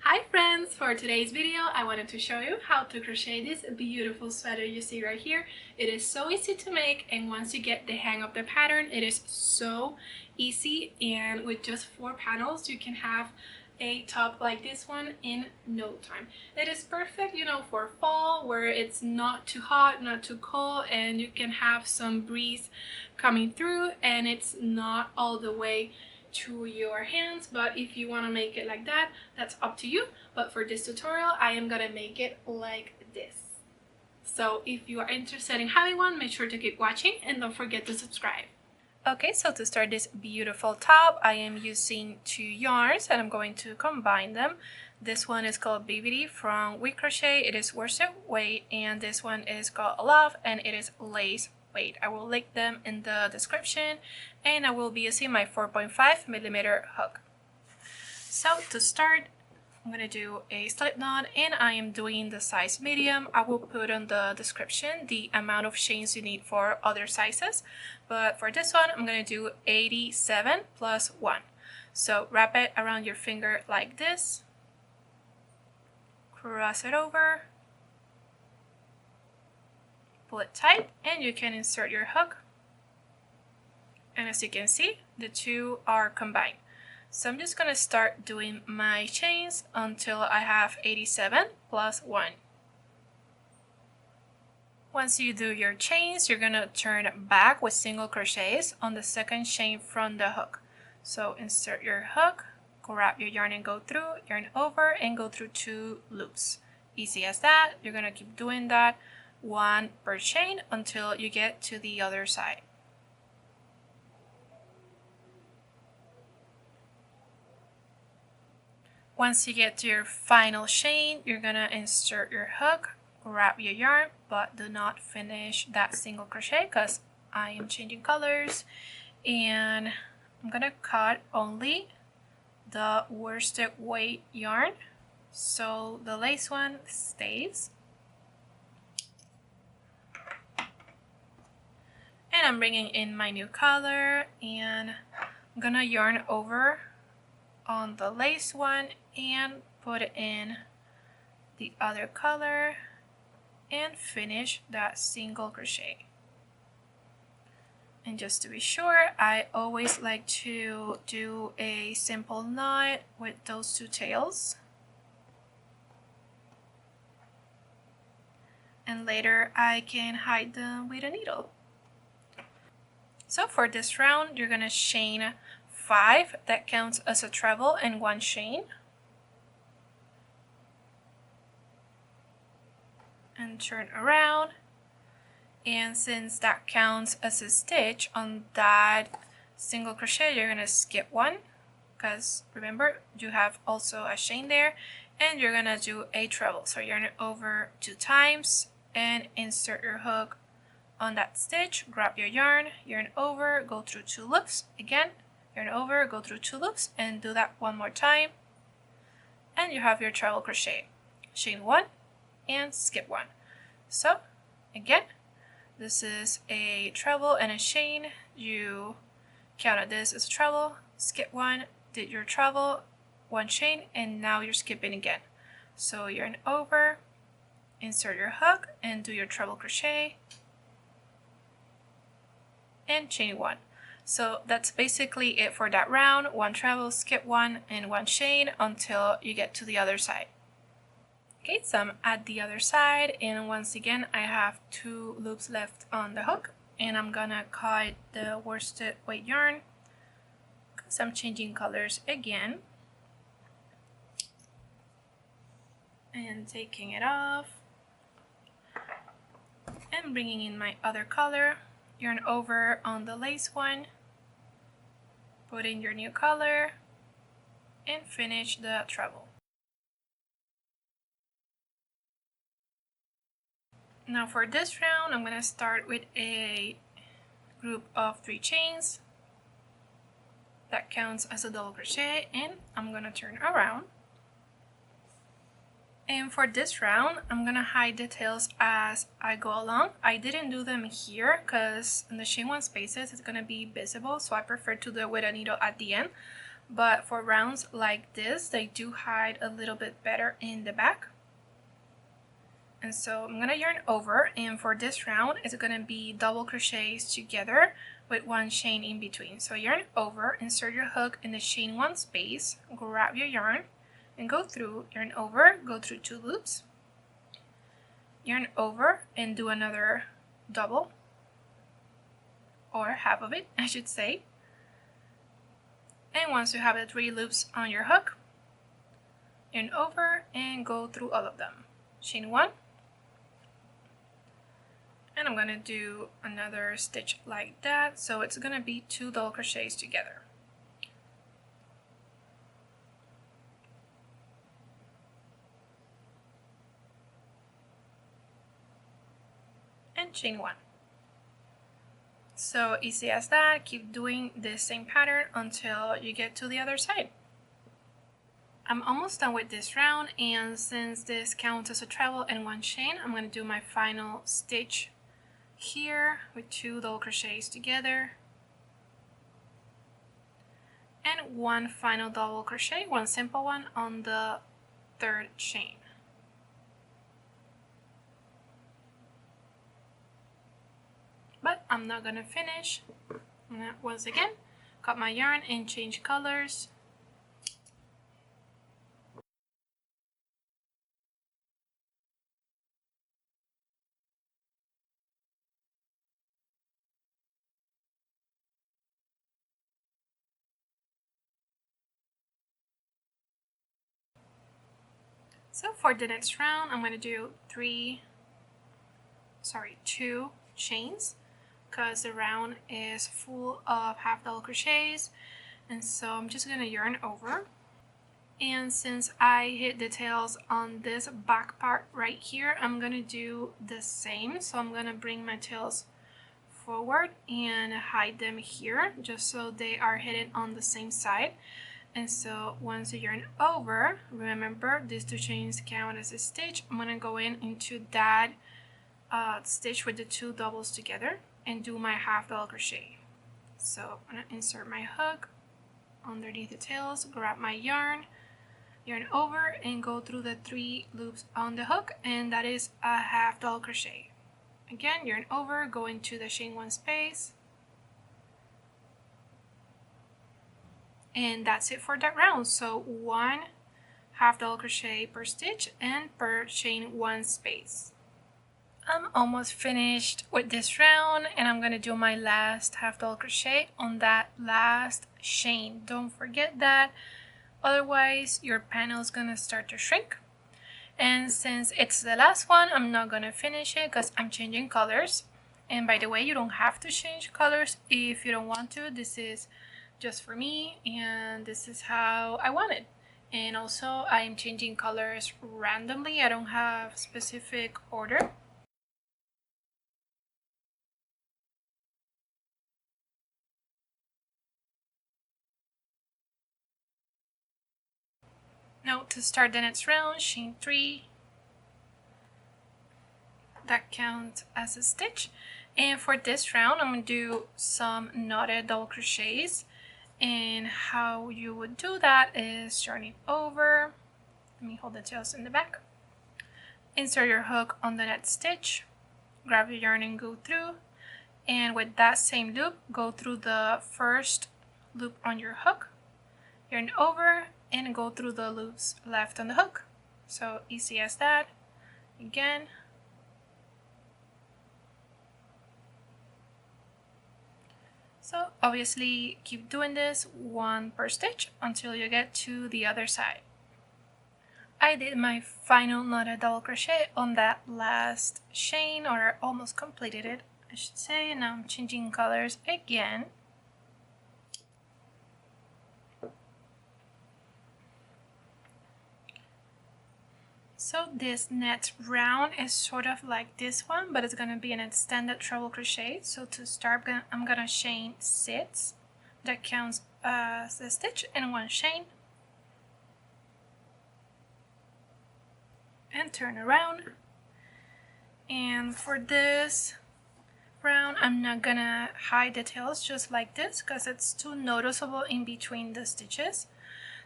Hi friends! For today's video I wanted to show you how to crochet this beautiful sweater you see right here. It is so easy to make, and once you get the hang of the pattern it is so easy, and with just 4 panels you can have a top like this one in no time. It is perfect, you know, for fall where it's not too hot, not too cold, and you can have some breeze coming through and it's not all the way to your hands. But if you want to make it like that, that's up to you. But for this tutorial I am gonna make it like this. So if you are interested in having one, make sure to keep watching and don't forget to subscribe. Okay, so to start this beautiful top I am using 2 yarns and I'm going to combine them. This one is called BBD from Wheat Crochet. It is worsted weight, and this one is called Love and it is lace weight. I will link them in the description, and I will be using my 4.5mm hook. So to start, I'm going to do a slip knot, and I am doing the size medium. I will put on the description the amount of chains you need for other sizes, but for this one I'm going to do 87 plus 1. So wrap it around your finger like this, cross it over, pull it tight, and you can insert your hook. And as you can see, the two are combined. So I'm just going to start doing my chains until I have 87 plus 1. Once you do your chains, you're going to turn back with single crochets on the second chain from the hook. So insert your hook, grab your yarn and go through, yarn over and go through 2 loops. Easy as that. You're going to keep doing that, 1 per chain, until you get to the other side. Once you get to your final chain, you're gonna insert your hook, grab your yarn, but do not finish that single crochet because I am changing colors, and I'm gonna cut only the worsted weight yarn so the lace one stays. And I'm bringing in my new color, and I'm gonna yarn over on the lace one and put it in the other color and finish that single crochet. And just to be sure, I always like to do a simple knot with those 2 tails, and later I can hide them with a needle. So for this round you're gonna chain 5, that counts as a treble and 1 chain, and turn around, and since that counts as a stitch on that single crochet you're gonna skip 1 because remember you have also a chain there, and you're gonna do a treble. So yarn it over 2 times and insert your hook on that stitch, grab your yarn over, go through 2 loops again, yarn over, go through 2 loops, and do that 1 more time, and you have your treble crochet. Chain 1 and skip 1. So again, this is a treble and a chain. You counted this as a treble, skip 1, did your treble, 1 chain, and now you're skipping again. So yarn over, insert your hook and do your treble crochet and chain 1. So that's basically it for that round. 1 treble, skip 1, and 1 chain until you get to the other side. Okay, so I'm at the other side, and once again I have 2 loops left on the hook, and I'm gonna cut the worsted weight yarn because I'm changing colors again, and taking it off and bringing in my other color, yarn over on the lace one, put in your new color, and finish the treble. Now for this round I'm going to start with a group of 3 chains. That counts as a double crochet, and I'm going to turn around. And for this round I'm going to hide the tails as I go along. I didn't do them here because in the chain 1 spaces it's going to be visible, so I prefer to do it with a needle at the end. but for rounds like this, they do hide a little bit better in the back. And so I'm gonna yarn over, and for this round it's gonna be double crochets together with one chain in between. So yarn over, insert your hook in the chain one space, grab your yarn and go through, yarn over, go through 2 loops, yarn over and do another double, or half of it I should say. And once you have the 3 loops on your hook, yarn over and go through all of them. Chain 1, and I'm gonna do another stitch like that, so it's gonna be 2 double crochets together. And chain 1. So easy as that. Keep doing the same pattern until you get to the other side. I'm almost done with this round, and since this counts as a treble and 1 chain, I'm going to do my final stitch here with 2 double crochets together and 1 final double crochet, 1 simple one on the 3rd chain. But I'm not gonna finish. I'm gonna once again cut my yarn and change colors. So for the next round, I'm gonna do 2 chains, because the round is full of half double crochets, and so I'm just gonna yarn over. And since I hit the tails on this back part right here, I'm gonna do the same. So I'm gonna bring my tails forward and hide them here, just so they are hidden on the same side. And so once you yarn over, remember these 2 chains count as a stitch. I'm gonna go into that stitch with the 2 doubles together and do my half double crochet. So I'm gonna insert my hook underneath the tails, grab my yarn over and go through the 3 loops on the hook, and that is a half double crochet. Again, yarn over, go into the chain 1 space, and that's it for that round. So 1 half double crochet per stitch and per chain 1 space. I'm almost finished with this round, and I'm gonna do my last half double crochet on that last chain. Don't forget that, otherwise your panel is gonna start to shrink. And since it's the last one, I'm not gonna finish it because I'm changing colors. And by the way, you don't have to change colors if you don't want to. This is just for me, and this is how I want it. And also I'm changing colors randomly. I don't have specific order. Now to start the next round, chain 3. That counts as a stitch. And for this round, I'm going to do some knotted double crochets. And how you would do that is yarning over. Let me hold the tails in the back. Insert your hook on the next stitch. Grab your yarn and go through. And with that same loop, go through the first loop on your hook. Yarn over and go through the loops left on the hook. So easy as that. Again. So obviously keep doing this 1 per stitch until you get to the other side. I did my final knotted double crochet on that last chain, or almost completed it I should say. Now I'm changing colors again. So this next round is sort of like this one, but it's going to be an extended treble crochet. So to start, I'm going to chain 6. That counts as a stitch and 1 chain. And turn around. And for this, round. I'm not gonna hide the tails just like this because it's too noticeable in between the stitches.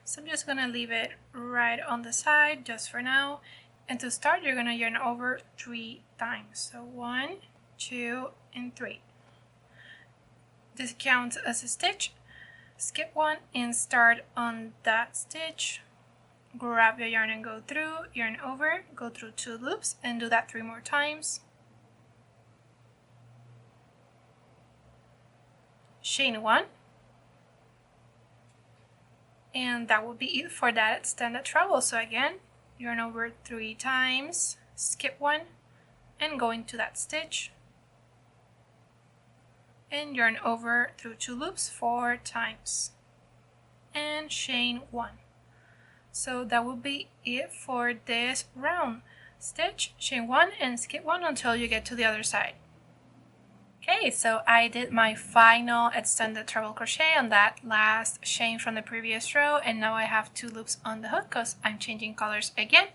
So I'm just gonna leave it right on the side just for now. And to start, you're gonna yarn over 3 times. So 1, 2, and 3. This counts as a stitch. Skip one and start on that stitch. Grab your yarn and go through, yarn over, go through 2 loops, and do that 3 more times. Chain 1. And that will be it for that extended treble. So again, yarn over 3 times, skip 1, and go into that stitch. And yarn over through 2 loops 4 times. And chain 1. So that will be it for this round. Stitch, chain 1, and skip 1 until you get to the other side. Okay, so I did my final extended treble crochet on that last chain from the previous row, and now I have 2 loops on the hook because I'm changing colors again.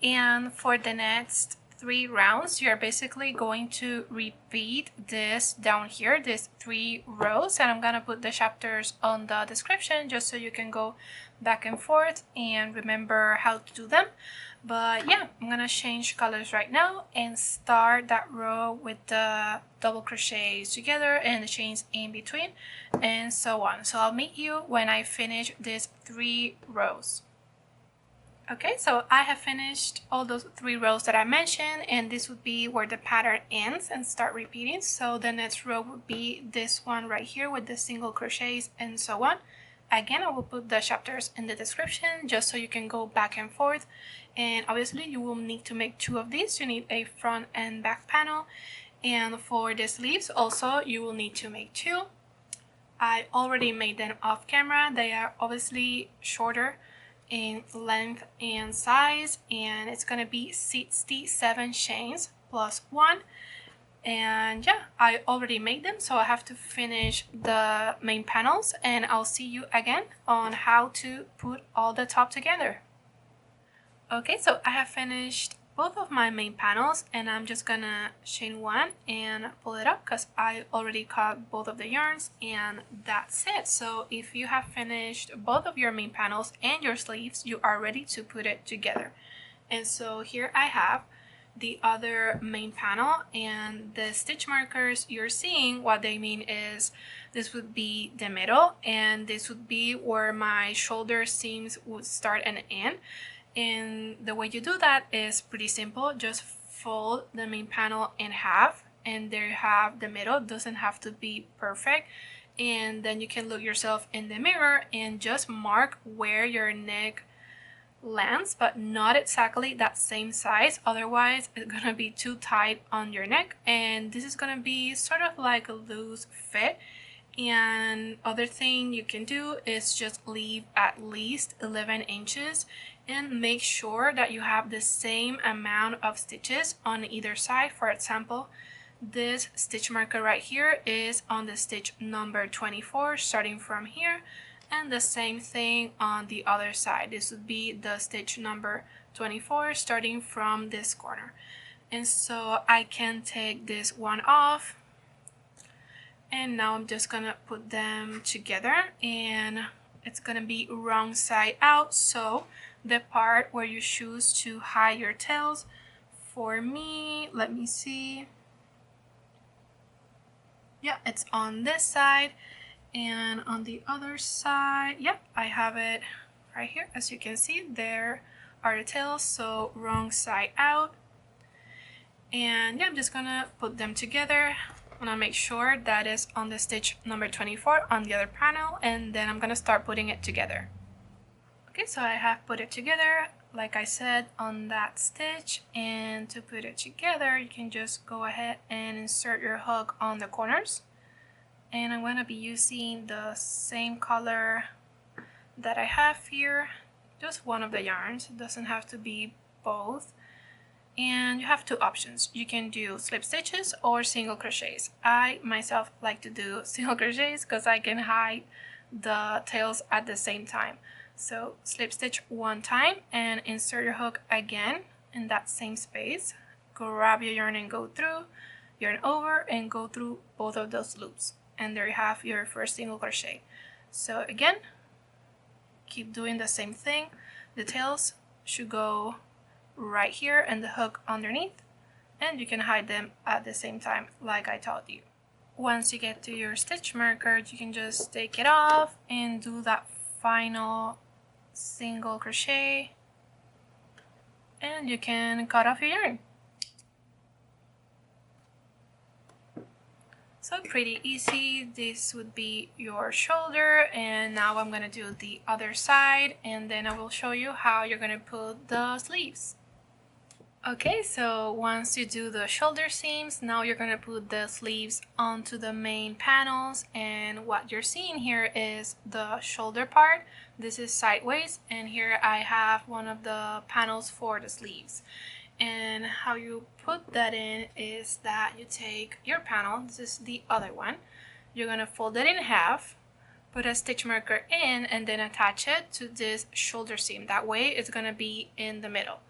And for the next 3 rounds, you're basically going to repeat this down here, these 3 rows, and I'm gonna put the chapters on the description just so you can go back and forth and remember how to do them. But yeah, I'm gonna change colors right now and start that row with the double crochets together and the chains in between and so on. So I'll meet you when I finish these 3 rows. Okay, so I have finished all those 3 rows that I mentioned, and this would be where the pattern ends and start repeating. So the next row would be this one right here with the single crochets and so on. Again, I will put the chapters in the description just so you can go back and forth. And obviously you will need to make 2 of these. You need a front and back panel. And for the sleeves also you will need to make 2. I already made them off camera. They are obviously shorter in length and size, and it's gonna be 67 chains plus 1. And yeah, I already made them, so I have to finish the main panels, and I'll see you again on how to put all the top together. Okay, so I have finished both of my main panels, and I'm just gonna chain 1 and pull it up because I already cut both of the yarns, and that's it. So if you have finished both of your main panels and your sleeves, you are ready to put it together. And so here I have the other main panel, and the stitch markers you're seeing, what they mean is this would be the middle, and this would be where my shoulder seams would start and end. And the way you do that is pretty simple. Just fold the main panel in half, and there you have the middle. It doesn't have to be perfect. And then you can look yourself in the mirror and just mark where your neck lands, but not exactly that same size, otherwise it's gonna be too tight on your neck, and this is gonna be sort of like a loose fit. And other thing you can do is just leave at least 11 inches and make sure that you have the same amount of stitches on either side. For example, this stitch marker right here is on the stitch number 24 starting from here, and the same thing on the other side. This would be the stitch number 24 starting from this corner. And so I can take this one off, and now I'm just gonna put them together, and it's gonna be wrong side out. So the part where you choose to hide your tails, for me, let me see, yeah, it's on this side. And on the other side, yep, I have it right here. As you can see, there are the tails, so wrong side out. And yeah, I'm just gonna put them together. I'm gonna make sure that is on the stitch number 24 on the other panel, and then I'm gonna start putting it together. Okay, so I have put it together, like I said, on that stitch. And to put it together, you can just go ahead and insert your hook on the corners. And I'm going to be using the same color that I have here, just one of the yarns. It doesn't have to be both. And you have 2 options. You can do slip stitches or single crochets. I myself like to do single crochets because I can hide the tails at the same time. So slip stitch 1 time and insert your hook again in that same space. Grab your yarn and go through, yarn over and go through both of those loops, and there you have your first single crochet. So again, keep doing the same thing. The tails should go right here and the hook underneath, and you can hide them at the same time like I taught you. Once you get to your stitch marker, you can just take it off and do that final single crochet, and you can cut off your yarn. So pretty easy. This would be your shoulder, and now I'm gonna do the other side, and then I will show you how you're gonna put the sleeves. Okay, so once you do the shoulder seams, now you're gonna put the sleeves onto the main panels, and what you're seeing here is the shoulder part. This is sideways, and here I have one of the panels for the sleeves. And how you put that in is that you take your panel, this is the other one, you're gonna fold it in half, put a stitch marker in, and then attach it to this shoulder seam. That way it's gonna be in the middle.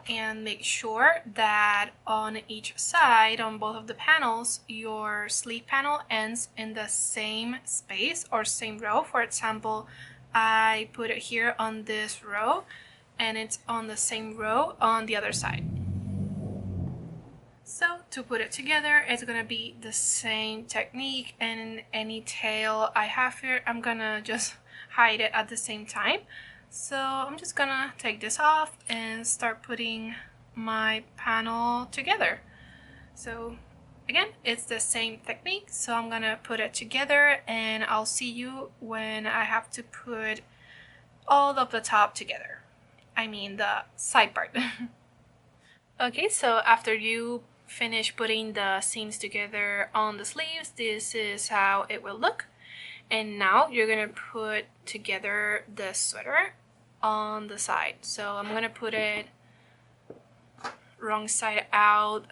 And make sure that on each side, on both of the panels, your sleeve panel ends in the same space or same row. For example, I put it here on this row, and it's on the same row on the other side. So to put it together, it's gonna be the same technique, and any tail I have here, I'm gonna just hide it at the same time. So I'm just gonna take this off and start putting my panel together. So again, it's the same technique, so I'm gonna put it together, and I'll see you when I have to put all of the top together. I mean the side part. Okay, so after you finish putting the seams together on the sleeves, this is how it will look. And now you're gonna put together the sweater on the side. So I'm gonna put it wrong side out,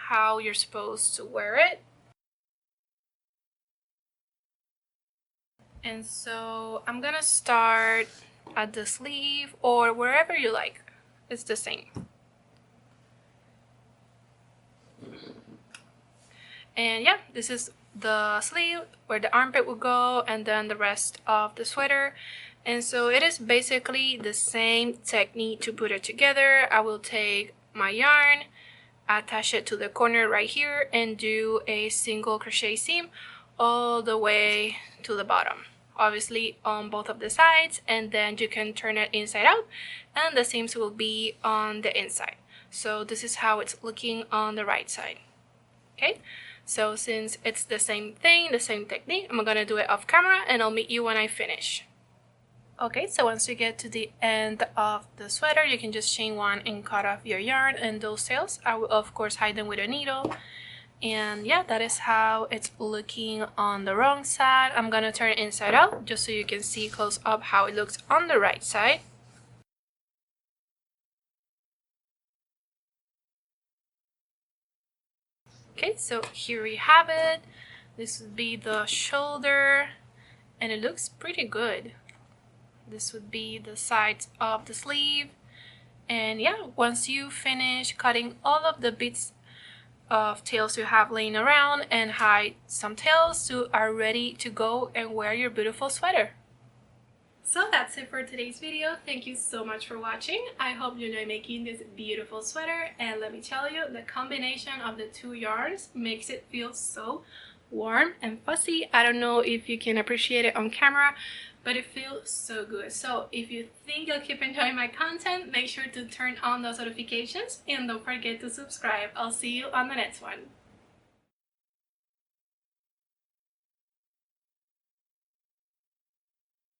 how you're supposed to wear it. And so I'm gonna start at the sleeve or wherever you like. It's the same. And yeah, this is the sleeve where the armpit will go, and then the rest of the sweater. And so it is basically the same technique to put it together. I will take my yarn, attach it to the corner right here, and do a single crochet seam all the way to the bottom, obviously on both of the sides, and then you can turn it inside out and the seams will be on the inside. So this is how it's looking on the right side. Okay, so since it's the same thing, the same technique, I'm gonna do it off camera and I'll meet you when I finish. Okay, so once you get to the end of the sweater, you can just chain one and cut off your yarn and those tails. I will of course hide them with a needle. And yeah, that is how it's looking on the wrong side. I'm gonna turn it inside out just so you can see close up how it looks on the right side. Okay, so here we have it. This would be the shoulder and it looks pretty good. This would be the sides of the sleeve. And yeah, once you finish cutting all of the bits of tails you have laying around and hide some tails, you are ready to go and wear your beautiful sweater. So that's it for today's video. Thank you so much for watching. I hope you enjoy making this beautiful sweater, and let me tell you, the combination of the two yarns makes it feel so warm and fuzzy. I don't know if you can appreciate it on camera, but it feels so good. So if you think you'll keep enjoying my content, make sure to turn on those notifications and don't forget to subscribe. I'll see you on the next one.